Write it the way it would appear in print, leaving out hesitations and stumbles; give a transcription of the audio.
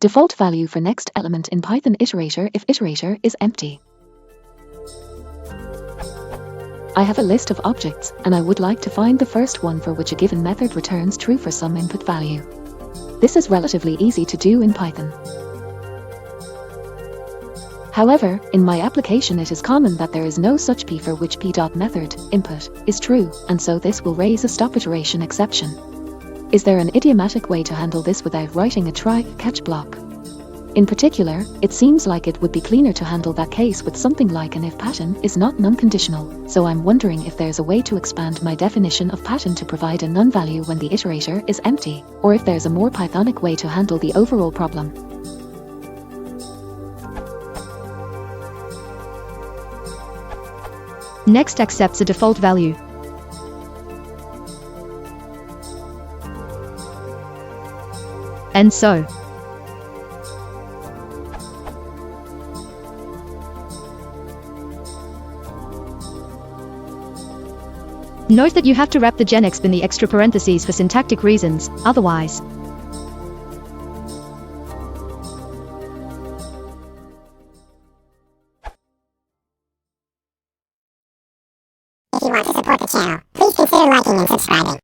Default value for next element in Python iterator if iterator is empty. I have a list of objects, and I would like to find the first one for which a given method returns true for some input value. This is relatively easy to do in Python. However, in my application it is common that there is no such p for which p.method input is true, and so this will raise a stop iteration exception. Is there an idiomatic way to handle this without writing a try-catch block? In particular, it seems like it would be cleaner to handle that case with something like an if pattern is not non-conditional, so I'm wondering if there's a way to expand my definition of pattern to provide a none-value when the iterator is empty, or if there's a more Pythonic way to handle the overall problem. Next accepts a default value. And so. Note that you have to wrap the genexp in the extra parentheses for syntactic reasons, otherwise. If you want to support the channel, please consider liking and subscribing.